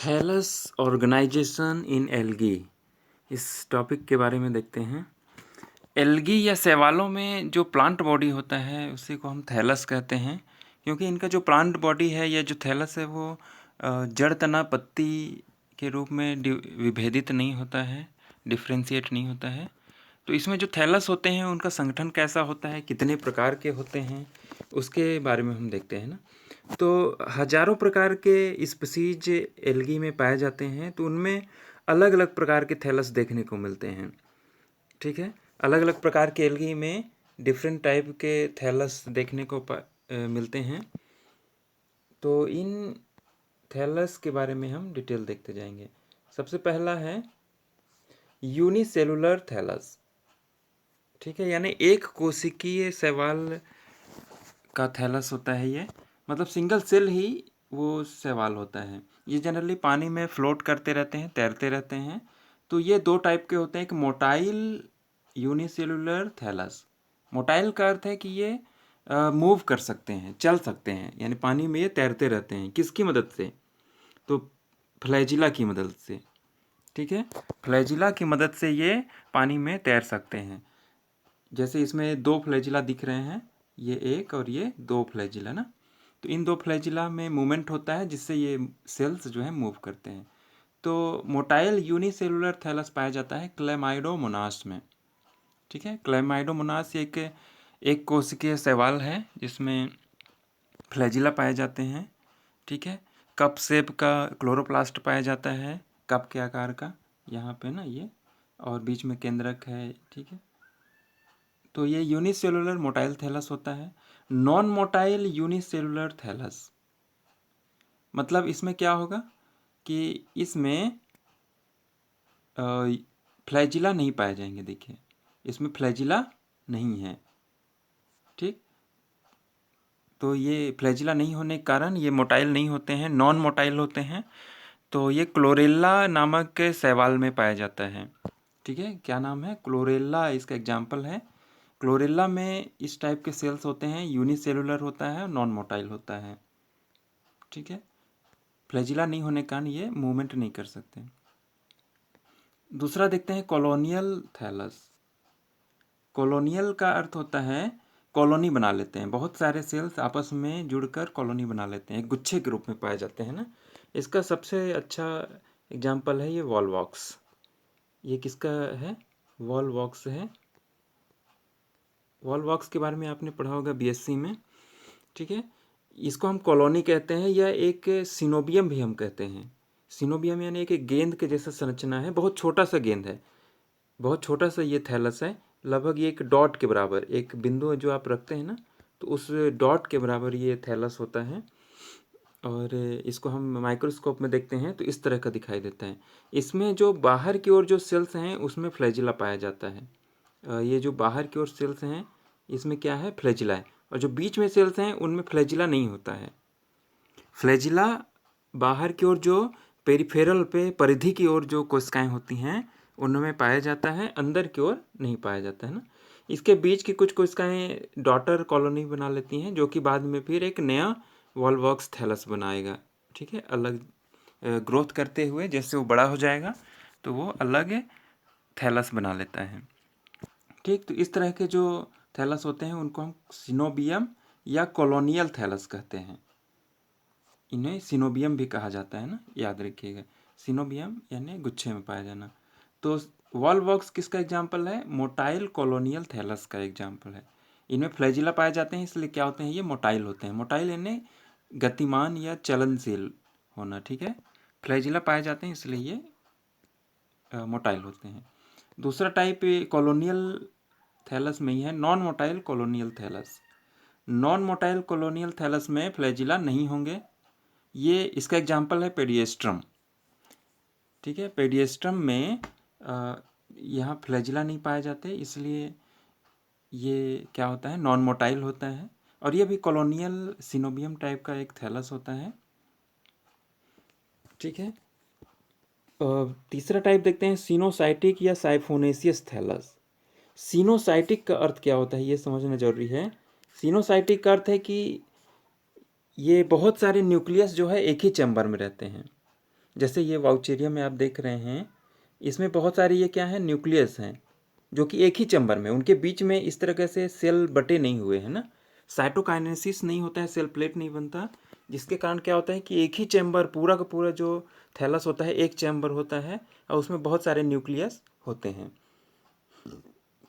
Thallus organisation इन algae, इस topic के बारे में देखते हैं। एल्गी या शैवालों में जो प्लांट बॉडी होता है उसी को हम थैलस कहते हैं, क्योंकि इनका जो प्लांट बॉडी है या जो थैलस है वो जड़ तना पत्ती के रूप में विभेदित नहीं होता है, डिफ्रेंशिएट नहीं होता है। तो इसमें जो थैलस होते हैं उनका संगठन कैसा होता है, कितने प्रकार के होते हैं, उसके बारे में हम देखते हैं ना। तो हजारों प्रकार के स्पीसीज एल्गी में पाए जाते हैं, तो उनमें अलग अलग प्रकार के थैलस देखने को मिलते हैं। ठीक है, अलग अलग प्रकार के एल्गी में डिफरेंट टाइप के थैलस देखने को मिलते हैं। तो इन थैलस के बारे में हम डिटेल देखते जाएंगे। सबसे पहला है यूनिसेलुलर थैलस। ठीक है, यानी एक कोशिकीय शैवाल का थैलस होता है ये, मतलब सिंगल सेल ही वो शैवाल होता है। ये जनरली पानी में फ्लोट करते रहते हैं, तैरते रहते हैं। तो ये दो टाइप के होते हैं, एक मोटाइल यूनिसेलुलर थैलस। मोटाइल का अर्थ है कि ये मूव कर सकते हैं, चल सकते हैं, यानी पानी में ये तैरते रहते हैं। किसकी मदद से? तो फ्लैजिला की मदद से। ठीक है, फ्लैजिला की मदद से ये पानी में तैर सकते हैं। जैसे इसमें दो फ्लैजिला दिख रहे हैं, ये एक और ये दो फ्लैजिला ना। तो इन दो फ्लैजिला में मूवमेंट होता है जिससे ये सेल्स जो है मूव करते हैं। तो मोटाइल यूनिसेलुलर थैलस पाया जाता है क्लैमाइडोमोनास में। ठीक है, क्लैमाइडोमोनास एक कोशिकीय शैवाल है जिसमें फ्लैजिला पाए जाते हैं। ठीक है, कप शेप का क्लोरोप्लास्ट पाया जाता है, कप के आकार का, यहाँ पे ना ये, और बीच में केंद्रक है। ठीक है, तो ये यूनिसेलुलर मोटाइल थैलस होता है। नॉन मोटाइल यूनिसेलुलर थैलस मतलब इसमें क्या होगा कि इसमें फ्लैजिला नहीं पाए जाएंगे। देखिए, इसमें फ्लैजिला नहीं है। ठीक, तो ये फ्लैजिला नहीं होने के कारण ये मोटाइल नहीं होते हैं, नॉन मोटाइल होते हैं। तो ये क्लोरेला नामक शैवाल में पाया जाता है। ठीक है, क्या नाम है? क्लोरेला इसका एग्जाम्पल है। क्लोरेला में इस टाइप के सेल्स होते हैं, यूनिसेलुलर होता है और नॉन मोटाइल होता है। ठीक है, फ्लैजिला नहीं होने के कारण ये मूवमेंट नहीं कर सकते। दूसरा देखते हैं कॉलोनियल थैलस। कॉलोनियल का अर्थ होता है कॉलोनी बना लेते हैं, बहुत सारे सेल्स आपस में जुड़कर कॉलोनी बना लेते हैं, गुच्छे के रूप में पाए जाते हैं ना। इसका सबसे अच्छा एग्जाम्पल है ये वॉलवॉक्स। ये किसका है? वॉलवॉक्स है। वॉलवॉक्स के बारे में आपने पढ़ा होगा बीएससी में। ठीक है, इसको हम कॉलोनी कहते हैं या एक सिनोबियम भी हम कहते हैं। सिनोबियम यानी एक गेंद के जैसा संरचना है, बहुत छोटा सा गेंद है, बहुत छोटा सा ये थैलस है, लगभग ये एक डॉट के बराबर, एक बिंदु जो आप रखते हैं ना, तो उस डॉट के बराबर ये थैलस होता है। और इसको हम माइक्रोस्कोप में देखते हैं तो इस तरह का दिखाई देता है। इसमें जो बाहर की ओर जो सेल्स हैं उसमें फ्लैजिला पाया जाता है। ये जो बाहर की ओर सेल्स हैं इसमें क्या है? फ्लैजिला है। और जो बीच में सेल्स हैं उनमें फ्लैजिला नहीं होता है। फ्लैजिला बाहर की ओर जो पेरिफेरल पे परिधि की ओर जो कोशिकाएं होती हैं उनमें पाया जाता है, अंदर की ओर नहीं पाया जाता है ना। इसके बीच की कुछ कोशिकाएं डॉटर कॉलोनी बना लेती हैं जो कि बाद में फिर एक नया वॉलवॉक्स थैलस बनाएगा। ठीक है, अलग ग्रोथ करते हुए जैसे वो बड़ा हो जाएगा तो वो अलग थैलस बना लेता है। ठीक, तो इस तरह के जो थैलस होते हैं उनको हम सिनोबियम या कॉलोनियल थैलस कहते हैं। इन्हें सिनोबियम भी कहा जाता है ना, याद रखिएगा। सिनोबियम यानी गुच्छे में पाया जाना। तो वॉलवॉक्स किसका एग्जाम्पल है? मोटाइल कॉलोनियल थैलस का एग्जाम्पल है। इनमें फ्लैजिला पाए जाते हैं, इसलिए क्या होते हैं? ये मोटाइल होते हैं। मोटाइल यानी गतिमान या चलनशील होना। ठीक है, फ्लैजिला पाए जाते हैं इसलिए ये मोटाइल होते हैं। दूसरा टाइप कॉलोनियल थैलस में ही है, non motile colonial thallus. Non motile colonial thallus में फ्लैजिला नहीं होंगे। ये इसका एग्जाम्पल है पेडिएस्ट्रम। ठीक है, पेडिएस्ट्रम में यहाँ फ्लैजिला नहीं पाए जाते, इसलिए ये क्या होता है? नॉन मोटाइल होता है। और ये भी कॉलोनियल सिनोबियम टाइप का एक थैलस होता है। ठीक है, तीसरा टाइप देखते हैं सिनोसाइटिक या साइफोनेसियस थैलस। सिनोसाइटिक का अर्थ क्या होता है ये समझना जरूरी है। सिनोसाइटिक का अर्थ है कि ये बहुत सारे न्यूक्लियस जो है एक ही चैम्बर में रहते हैं। जैसे ये वाउचेरिया में आप देख रहे हैं, इसमें बहुत सारी ये क्या है, न्यूक्लियस हैं, जो कि एक ही चैम्बर में, उनके बीच में इस तरह से सेल बटे नहीं हुए हैं ना, साइटोकाइनेसिस नहीं होता है, सेल प्लेट नहीं बनता, जिसके कारण क्या होता है कि एक ही चैम्बर, पूरा का पूरा जो थैलस होता है एक चैम्बर होता है और उसमें बहुत सारे न्यूक्लियस होते हैं।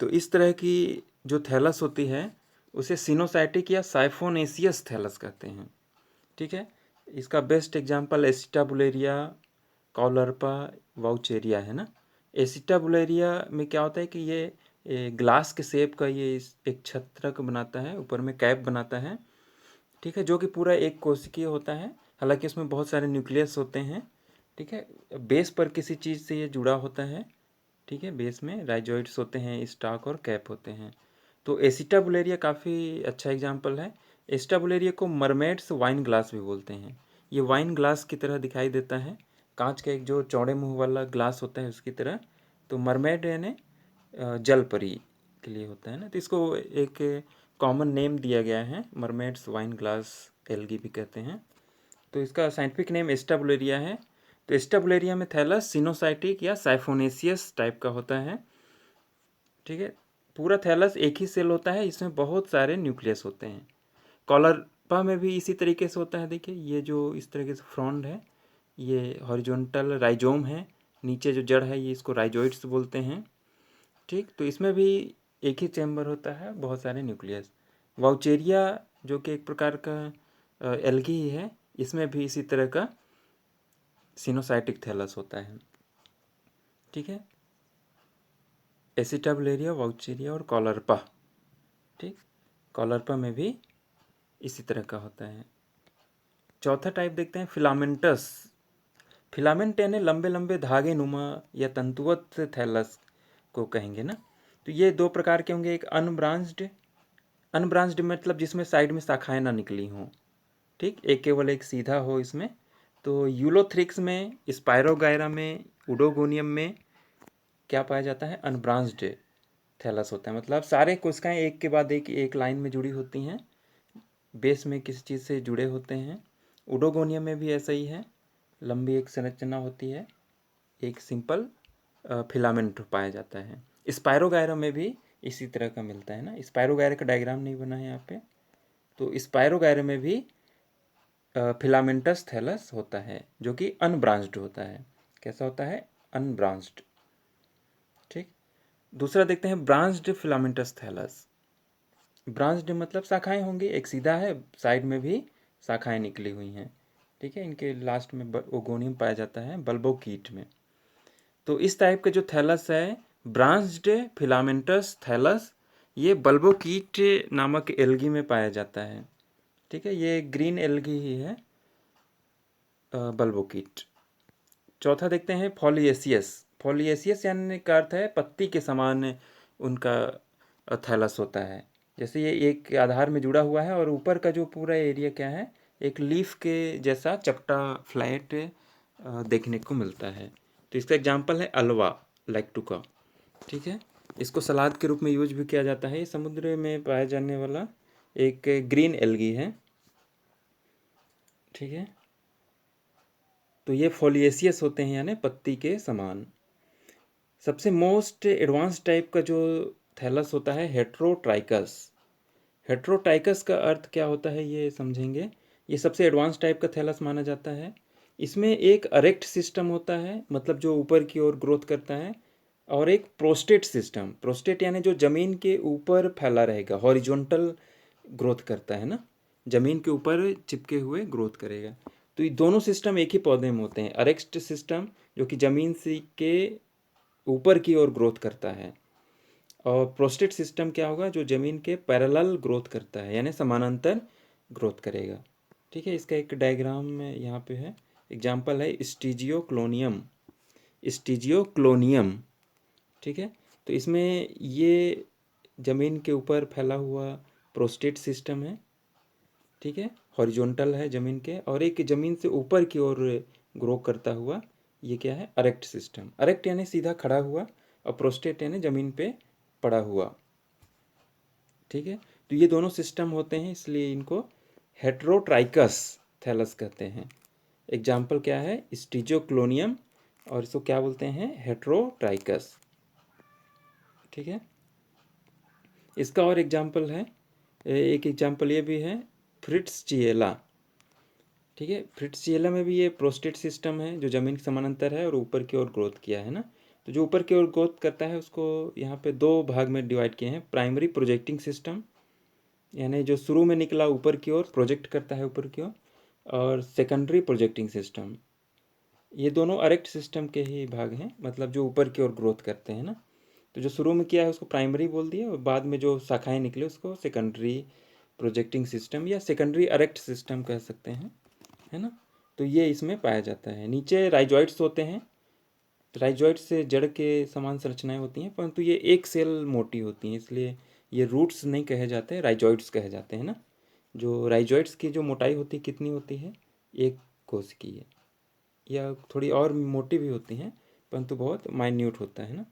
तो इस तरह की जो थैलस होती है उसे सिनोसाइटिक या साइफोनेसियस थैलस कहते हैं। ठीक है, इसका बेस्ट एग्जांपल एसिटाबुलेरिया, कॉलरपा, वाउचेरिया है ना। एसिटाबुलेरिया में क्या होता है कि ये ग्लास के शेप का ये एक छत्रक बनाता है, ऊपर में कैप बनाता है। ठीक है, जो कि पूरा एक कोशिकीय होता है, हालांकि इसमें बहुत सारे न्यूक्लियस होते हैं। ठीक है, बेस पर किसी चीज़ से ये जुड़ा होता है। ठीक है, बेस में राइजोइड्स होते हैं, स्टाक और कैप होते हैं। तो एसिटाबुलेरिया काफ़ी अच्छा एग्जाम्पल है। एसिटाबुलेरिया को मरमेड्स वाइन ग्लास भी बोलते हैं। ये वाइन ग्लास की तरह दिखाई देता है, कांच का एक जो चौड़े मुंह वाला ग्लास होता है उसकी तरह। तो मरमेड यानी जल परी के लिए होता है ना, तो इसको एक कॉमन नेम दिया गया है, मरमेड्स वाइन ग्लास एल्गी भी कहते हैं। तो इसका साइंटिफिक नेम एस्टाबुलेरिया है। तो एस्टाबुलेरिया में थैलस सिनोसाइटिक या साइफोनेसियस टाइप का होता है। ठीक है, पूरा थैलस एक ही सेल होता है, इसमें बहुत सारे न्यूक्लियस होते हैं। कॉलरपा में भी इसी तरीके से होता है। देखिए ये जो इस तरीके से फ्रॉन्ड है, ये हॉरिजॉन्टल राइजोम है, नीचे जो जड़ है ये इसको राइजोइड्स बोलते हैं। ठीक, तो इसमें भी एक ही चैम्बर होता है, बहुत सारे न्यूक्लियस। वाउचेरिया जो कि एक प्रकार का एल्गी ही है, इसमें भी इसी तरह का सिनोसाइटिक थैलस होता है। ठीक है, एसिटाबुलेरिया, वाउचेरिया और कॉलरपा। ठीक, कॉलरपा में भी इसी तरह का होता है। चौथा टाइप देखते हैं फिलामेंटस। फिलामेंट यानी लंबे लंबे धागे नुमा या तंतुवत थैलस को कहेंगे ना। तो ये दो प्रकार के होंगे, एक अनब्रांच्ड, अनब्रांच्ड मतलब जिसमें साइड में शाखाएं ना निकली हों। ठीक, एक केवल एक सीधा हो इसमें। तो यूलोथ्रिक्स में, स्पायरोगायरा में, उडोगोनियम में क्या पाया जाता है, अनब्रांच्ड थैलस होता है, मतलब सारे कोशिकाएं एक के बाद एक लाइन में जुड़ी होती हैं, बेस में किसी चीज़ से जुड़े होते हैं। उडोगोनियम में भी ऐसा ही है, लंबी एक संरचना होती है, एक सिंपल फिलामेंट पाया जाता है। स्पायरोगायरा में भी इसी तरह का मिलता है ना। स्पायरोगायरा का डायग्राम नहीं बना है यहाँ पे। तो स्पायरोगायरा में भी फिलामेंटस थैलस होता है, जो कि अनब्रांच्ड होता है। कैसा होता है, अनब्रांच्ड। ठीक, दूसरा देखते हैं ब्रांच्ड फिलामेंटस थैलस। ब्रांच्ड मतलब शाखाएं होंगी, एक सीधा है, साइड में भी शाखाएं निकली हुई हैं। ठीक है, इनके लास्ट में ओगोनियम पाया जाता है बल्बोकीट में। तो इस टाइप के जो थैलस है, ब्रांच्ड फिलामेंटस थैलस, ये बल्बोकीट नामक एल्गी में पाया जाता है। ठीक है, ये ग्रीन एल्गी ही है, बल्बोकीट। चौथा देखते हैं फॉलिएसियस। फॉलिएसियस यानी का अर्थ है पत्ती के समान उनका थैलस होता है। जैसे ये एक आधार में जुड़ा हुआ है और ऊपर का जो पूरा एरिया क्या है, एक लीफ के जैसा चपटा फ्लैट देखने को मिलता है। तो इसका एग्जांपल है अल्वा लैक्टुका। ठीक है, इसको सलाद के रूप में यूज भी किया जाता है। ये समुद्र में पाया जाने वाला एक ग्रीन एल्गी है। ठीक है, तो ये फॉलिएसियस होते हैं यानी पत्ती के समान। सबसे मोस्ट एडवांस टाइप का जो थैलस होता है हेट्रोट्राइकस। हेट्रोट्राइकस का अर्थ क्या होता है ये समझेंगे। ये सबसे एडवांस टाइप का थैलस माना जाता है। इसमें एक अरेक्ट सिस्टम होता है, मतलब जो ऊपर की ओर ग्रोथ करता है, और एक प्रोस्टेट सिस्टम। प्रोस्टेट यानी जो जमीन के ऊपर फैला रहेगा, हॉरिजॉन्टल ग्रोथ करता है ना, जमीन के ऊपर चिपके हुए ग्रोथ करेगा। तो ये दोनों सिस्टम एक ही पौधे में होते हैं। अरेक्ट सिस्टम जो कि जमीन से के ऊपर की ओर ग्रोथ करता है, और प्रोस्टेट सिस्टम क्या होगा, जो जमीन के पैरेलल ग्रोथ करता है यानी समानांतर ग्रोथ करेगा। ठीक है, इसका एक डायग्राम में यहाँ पे है, एग्जाम्पल है स्टीजियोक्लोनियम। स्टीजियोक्लोनियम। ठीक है, तो इसमें ये जमीन के ऊपर फैला हुआ प्रोस्टेट सिस्टम है। ठीक है, हॉरिजॉन्टल है जमीन के, और एक जमीन से ऊपर की ओर ग्रो करता हुआ ये क्या है, अरेक्ट सिस्टम। अरेक्ट यानी सीधा खड़ा हुआ, और प्रोस्टेट यानी जमीन पे पड़ा हुआ। ठीक है, तो ये दोनों सिस्टम होते हैं, इसलिए इनको हेट्रोट्राइकस थैलस कहते हैं। एग्जाम्पल क्या है, स्टीजियोक्लोनियम, और इसको क्या बोलते हैं, हेट्रोट्राइकस। ठीक है, इसका और एग्जाम्पल है, एक एग्जाम्पल ये भी है, फ्रिट्ज़िएला। ठीक है, फ्रिट्ज़िएला में भी ये प्रोस्टेट सिस्टम है जो ज़मीन के समानांतर है और ऊपर की ओर ग्रोथ किया है ना। तो जो ऊपर की ओर ग्रोथ करता है उसको यहाँ पे दो भाग में डिवाइड किए हैं, प्राइमरी प्रोजेक्टिंग सिस्टम, यानी जो शुरू में निकला ऊपर की ओर प्रोजेक्ट करता है ऊपर की ओर, और सेकेंडरी प्रोजेक्टिंग सिस्टम। ये दोनों अरेक्ट सिस्टम के ही भाग हैं, मतलब जो ऊपर की ओर ग्रोथ करते हैं ना। तो जो शुरू में किया है उसको प्राइमरी बोल दिया, और बाद में जो शाखाएं निकले उसको सेकेंडरी प्रोजेक्टिंग सिस्टम या सेकेंडरी अरेक्ट सिस्टम कह सकते हैं, है ना। तो ये इसमें पाया जाता है। नीचे राइजॉइड्स होते हैं, राइजॉइड से जड़ के समान संरचनाएं होती हैं, परंतु ये एक सेल मोटी होती हैं, इसलिए ये रूट्स नहीं कहे जाते, राइजॉइड्स कहे जाते हैं ना। जो राइजॉइड्स की जो मोटाई होती है कितनी होती है, एक कोस की है, या थोड़ी और मोटी भी होती हैं, परंतु बहुत माइन्यूट होता है ना।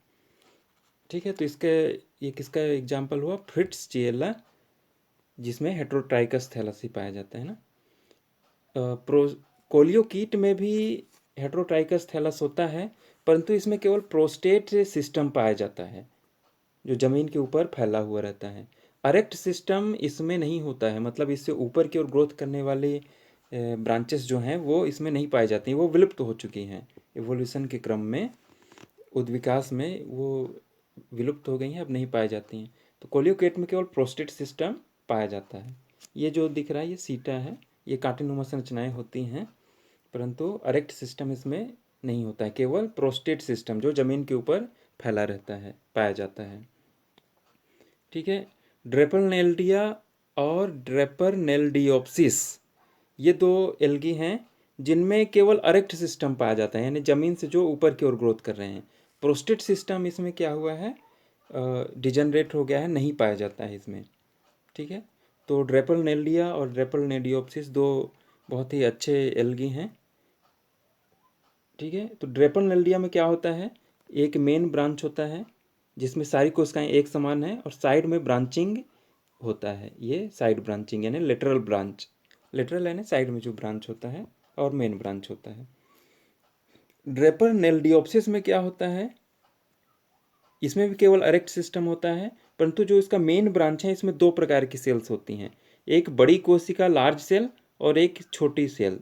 ठीक है, तो इसके ये किसका एग्जाम्पल हुआ, फ्रिट्ज़िएला, जिसमें हेट्रोट्राइकस थैलस ही पाया जाता है ना। प्रो कोलियोकीट में भी हेट्रोट्राइकस थैलस होता है, परंतु इसमें केवल प्रोस्टेट सिस्टम पाया जाता है जो ज़मीन के ऊपर फैला हुआ रहता है। अरेक्ट सिस्टम इसमें नहीं होता है, मतलब इससे ऊपर की ओर ग्रोथ करने वाली ब्रांचेस जो हैं वो इसमें नहीं पाई जाती हैं, वो विलुप्त हो चुकी हैं इवोल्यूशन के क्रम में, उद्विकास में वो विलुप्त हो गई हैं, अब नहीं पाई जाती हैं। तो कोलियोकेट में केवल प्रोस्टेट सिस्टम पाया जाता है। ये जो दिख रहा है ये सीटा है, ये कांटेनुमा संरचनाएं होती हैं, परंतु अरेक्ट सिस्टम इसमें नहीं होता है, केवल प्रोस्टेट सिस्टम जो ज़मीन के ऊपर फैला रहता है पाया जाता है। ठीक है, ड्रेपरनेल्डिया और ड्रेपरनेल्डियोप्सिस, ये दो एल्गी हैं जिनमें केवल अरेक्ट सिस्टम पाया जाता है, यानी ज़मीन से जो ऊपर की ओर ग्रोथ कर रहे हैं। प्रोस्टेट सिस्टम इसमें क्या हुआ है, डिजनरेट हो गया है, नहीं पाया जाता है इसमें। ठीक है, तो ड्रेपरनेल्डिया और ड्रेपरनेल्डियोप्सिस दो बहुत ही अच्छे एल्गी हैं। ठीक है, तो ड्रेपरनेल्डिया में क्या होता है, एक मेन ब्रांच होता है जिसमें सारी कोशिकाएं एक समान है, और साइड में ब्रांचिंग होता है, ये साइड ब्रांचिंग यानी लेटरल ब्रांच, लेटरल यानी साइड में जो ब्रांच होता है, और मेन ब्रांच होता है। ड्रेपरनेल्डियोप्सिस में क्या होता है, इसमें भी केवल अरेक्ट सिस्टम होता है, परंतु जो इसका मेन ब्रांच है इसमें दो प्रकार की सेल्स होती हैं, एक बड़ी कोशिका लार्ज सेल और एक छोटी सेल।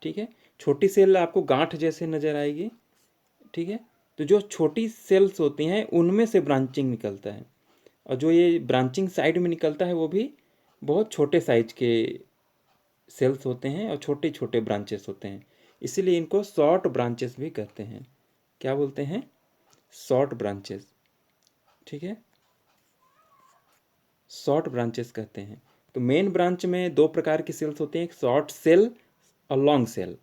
ठीक है, छोटी सेल आपको गांठ जैसे नज़र आएगी। ठीक है, तो जो छोटी सेल्स होती हैं उनमें से ब्रांचिंग निकलता है, और जो ये ब्रांचिंग साइड में निकलता है वो भी बहुत छोटे साइज के सेल्स होते हैं और छोटे छोटे ब्रांचेस होते हैं, इसीलिए इनको शॉर्ट ब्रांचेस भी कहते हैं। क्या बोलते हैं, शॉर्ट ब्रांचेस। ठीक है, शॉर्ट ब्रांचेस कहते हैं। तो मेन ब्रांच में दो प्रकार की सेल्स होती हैं, एक शॉर्ट सेल और लॉन्ग सेल।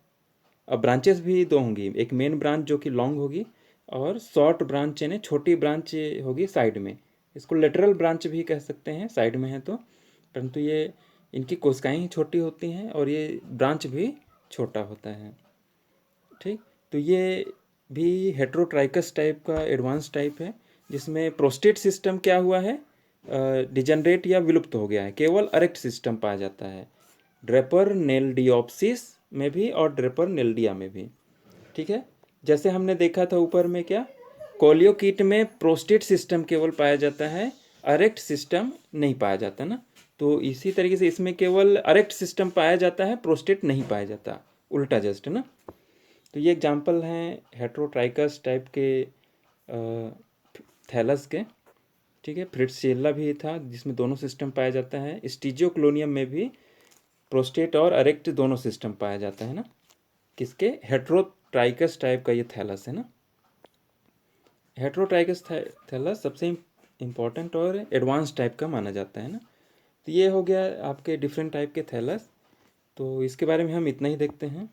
अब ब्रांचेस भी दो होंगी, एक मेन ब्रांच जो कि लॉन्ग होगी, और शॉर्ट ब्रांच यानी छोटी ब्रांच होगी साइड में, इसको लेटरल ब्रांच भी कह सकते हैं, साइड में है तो, परंतु ये इनकी कोशिकाएं ही छोटी होती हैं और ये ब्रांच भी छोटा होता है। ठीक, तो ये भी हेट्रोट्राइकस टाइप का एडवांस टाइप है, जिसमें प्रोस्टेट सिस्टम क्या हुआ है, डिजनरेट या विलुप्त हो गया है, केवल अरेक्ट सिस्टम पाया जाता है, ड्रेपरनेल्डियोप्सिस में भी और ड्रेपरनेल्डिया में भी। ठीक है, जैसे हमने देखा था ऊपर में क्या, कोलियोकीट में प्रोस्टेट सिस्टम केवल पाया जाता है, अरेक्ट सिस्टम नहीं पाया जाता ना। तो इसी तरीके से इसमें केवल अरेक्ट सिस्टम पाया जाता है, प्रोस्टेट नहीं पाया जाता, उल्टा जस्ट ना। तो ये एग्जाम्पल हैं हेट्रोट्राइकस टाइप के थैलस के। ठीक है, फ्रिट्ज़िएला भी था जिसमें दोनों सिस्टम पाया जाता है, स्टीजियोक्लोनियम में भी प्रोस्टेट और अरेक्ट दोनों सिस्टम पाया जाता है ना, किसके, हेट्रोट्राइकस टाइप का ये थैलस है ना। हेट्रोट्राइकस थैलस सबसे इम्पोर्टेंट और एडवांस टाइप का माना जाता है ना। तो ये हो गया आपके डिफरेंट टाइप के थैलस, तो इसके बारे में हम इतना ही देखते हैं।